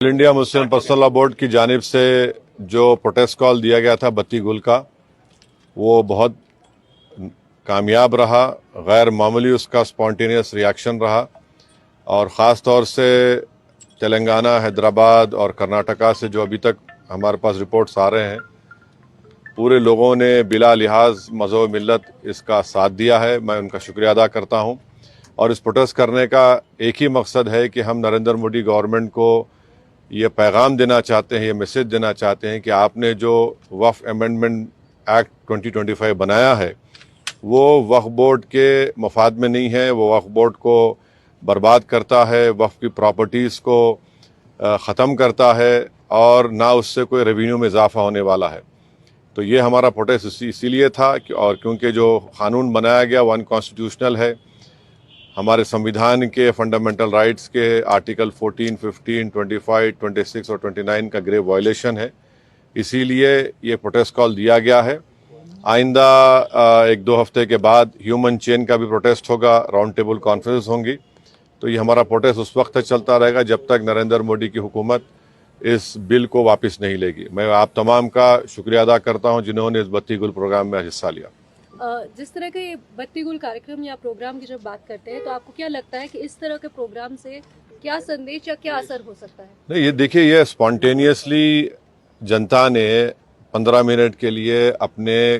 All India Muslim personal law board की जानिब से जो प्रोटेस्ट कॉल दिया गया था बत्ती गुल का, वो बहुत कामयाब रहा। गैर मामूली उसका स्पॉन्टेनियस रिएक्शन रहा और ख़ास तौर से तेलंगाना, हैदराबाद और कर्नाटका से जो अभी तक हमारे पास रिपोर्ट्स आ रहे हैं, पूरे लोगों ने बिला लिहाज मज़हब मिल्लत इसका साथ दिया है। मैं उनका शुक्रिया अदा करता हूं। और इस प्रोटेस्ट करने का एक ही मकसद है कि हम नरेंद्र मोदी गवर्नमेंट को ये पैगाम देना चाहते हैं, ये मैसेज देना चाहते हैं कि आपने जो वक्फ अमेंडमेंट एक्ट 2025 बनाया है वो वक्फ बोर्ड के मफाद में नहीं है। वो वक्फ बोर्ड को बर्बाद करता है, वक्फ की प्रॉपर्टीज़ को ख़त्म करता है और ना उससे कोई रेवेन्यू में इजाफा होने वाला है। तो ये हमारा प्रोटेस्ट इसीलिए था और क्योंकि जो कानून बनाया गया वो अनकॉन्स्टिट्यूशनल है, हमारे संविधान के फंडामेंटल राइट्स के आर्टिकल 14, 15, 25, 26 और 29 का ग्रेव वायलेशन है। इसीलिए ये प्रोटेस्ट कॉल दिया गया है। आइंदा 1-2 हफ्ते के बाद ह्यूमन चेन का भी प्रोटेस्ट होगा, राउंड टेबल कॉन्फ्रेंस होंगी। तो ये हमारा प्रोटेस्ट उस वक्त तक चलता रहेगा जब तक नरेंद्र मोदी की हुकूमत इस बिल को वापस नहीं लेगी। मैं आप तमाम का शुक्रिया अदा करता हूं जिन्होंने इस बत्ती गुल प्रोग्राम में हिस्सा लिया। जिस तरह के बत्ती गुल कार्यक्रम या प्रोग्राम की जब बात करते हैं तो आपको क्या लगता है कि इस तरह के प्रोग्राम से क्या संदेश या क्या असर हो सकता है? नहीं, ये देखिए, ये स्पॉन्टेनियसली जनता ने 15 मिनट के लिए अपने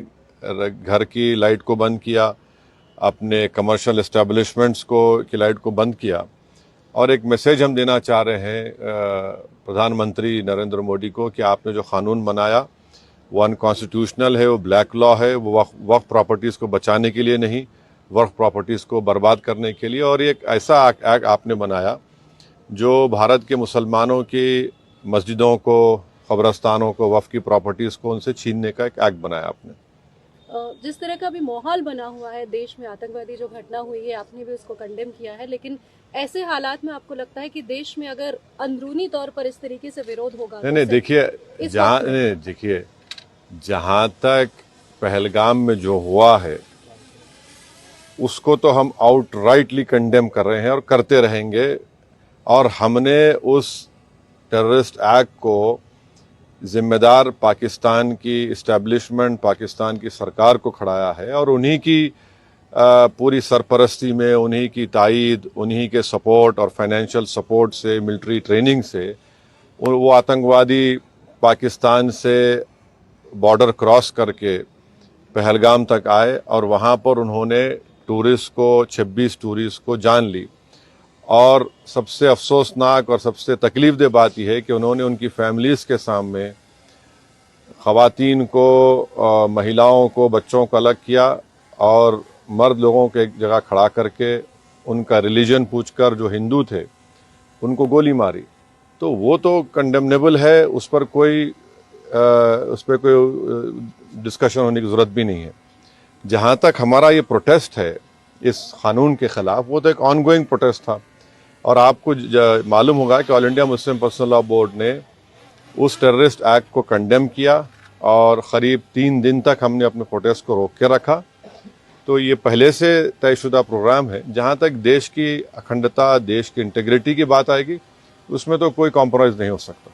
घर की लाइट को बंद किया, अपने कमर्शियल एस्टेब्लिशमेंट्स को की लाइट को बंद किया और एक मैसेज हम देना चाह रहे हैं प्रधानमंत्री नरेंद्र मोदी को कि आपने जो कानून बनाया वो अनकॉन्स्टिट्यूशनल है, वो ब्लैक लॉ है, वो वक्फ प्रॉपर्टीज़ को बचाने के लिए नहीं, वक्फ प्रॉपर्टीज़ को बर्बाद करने के लिए। और एक ऐसा एक्ट आपने बनाया जो भारत के मुसलमानों की मस्जिदों को, कब्रस्तानों को, वक्फ की प्रॉपर्टीज़ को उनसे छीनने का एक एक्ट बनाया आपने। जिस तरह का भी माहौल बना हुआ है देश में, आतंकवादी जो घटना हुई है, आपने भी उसको कंडेम किया है, लेकिन ऐसे हालात में आपको लगता है कि देश में अगर अंदरूनी तौर पर इस तरीके से विरोध होगा? नहीं, देखिए, जहाँ तक पहलगाम में जो हुआ है उसको तो हम आउटराइटली कंडेम कर रहे हैं और करते रहेंगे। और हमने उस टेररिस्ट एक्ट को जिम्मेदार पाकिस्तान की इस्टेब्लिशमेंट, पाकिस्तान की सरकार को खड़ाया है और उन्हीं की पूरी सरपरस्ती में, उन्हीं की तायीद, उन्हीं के सपोर्ट और फाइनेंशियल सपोर्ट से, मिलिट्री ट्रेनिंग से वो आतंकवादी पाकिस्तान से बॉर्डर क्रॉस करके पहलगाम तक आए और वहाँ पर उन्होंने 26 टूरिस्ट को जान ली। और सबसे अफसोसनाक और सबसे तकलीफदेह बात यह है कि उन्होंने उनकी फैमिलीज़ के सामने ख़वातीन को, महिलाओं को, बच्चों को अलग किया और मर्द लोगों को एक जगह खड़ा करके उनका रिलीजन पूछकर, जो हिंदू थे, उनको गोली मारी। तो वो तो कंडेमनेबल है, उस पर कोई डिस्कशन होने की ज़रूरत भी नहीं है। जहाँ तक हमारा ये प्रोटेस्ट है इस कानून के ख़िलाफ़, वो तो एक ऑनगोइंग प्रोटेस्ट था। और आपको मालूम होगा कि all India Muslim personal law board ने उस टेररिस्ट एक्ट को कंडेम किया और क़रीब 3 दिन तक हमने अपने प्रोटेस्ट को रोक के रखा। तो ये पहले से तयशुदा प्रोग्राम है। जहाँ तक देश की अखंडता, देश की इंटीग्रिटी की बात आएगी, उसमें तो कोई कॉम्प्रोमाइज़ नहीं हो सकता।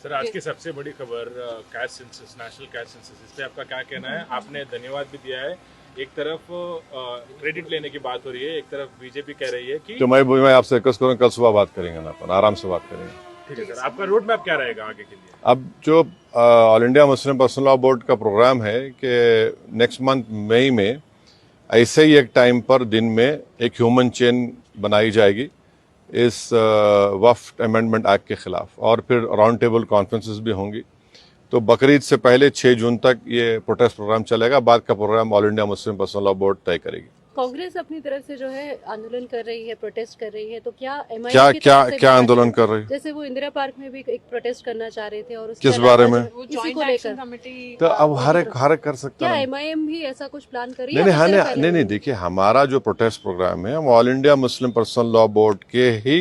सर, आज की सबसे बड़ी खबर caste census, national caste census, इस पे आपका क्या कहना है? आपने धन्यवाद भी दिया है। एक तरफ क्रेडिट लेने की बात हो रही है, एक तरफ बीजेपी कह रही है कि तो मैं आपसे रिक्वेस्ट करूँ, कल सुबह बात करेंगे ना, अपन आराम से बात करेंगे। ठीक है सर, आपका रोड मैप क्या रहेगा आगे के लिए? अब जो all India Muslim personal law board का प्रोग्राम है कि नेक्स्ट मंथ मई में ऐसे ही एक टाइम पर दिन में एक ह्यूमन चेन बनाई जाएगी इस वक्फ अमेंडमेंट एक्ट के खिलाफ और फिर राउंड टेबल कॉन्फ्रेंसेस भी होंगी। तो बकरीद से पहले 6 जून तक ये प्रोटेस्ट प्रोग्राम चलेगा। बाद का program all India Muslim personal law board तय करेगी। कांग्रेस अपनी तरफ से जो है आंदोलन कर रही है, प्रोटेस्ट कर रही है, तो क्या एमआईएम क्या आंदोलन कर रही है? जैसे वो इंदिरा पार्क में भी एक प्रोटेस्ट करना चाह रहे थे और किस बारे में? इसी को लेकर तो अब हर एक कर सकता क्या है। एमआईएम भी ऐसा कुछ प्लान कर रही है? नहीं, देखिए, हमारा जो प्रोटेस्ट प्रोग्राम है वो all India Muslim personal law board के ही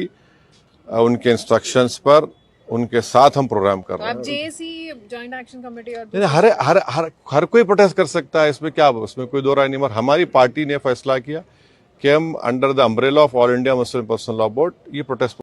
उनके इंस्ट्रक्शंस पर, उनके साथ हम प्रोग्राम कर रहे हैं। जेएसी जॉइंट एक्शन कमेटी और नहीं, हर कोई प्रोटेस्ट कर सकता है, इसमें क्या, उसमें कोई दो राय नहीं। मगर हमारी पार्टी ने फैसला किया कि हम under the umbrella of all India Muslim personal law board ये प्रोटेस्ट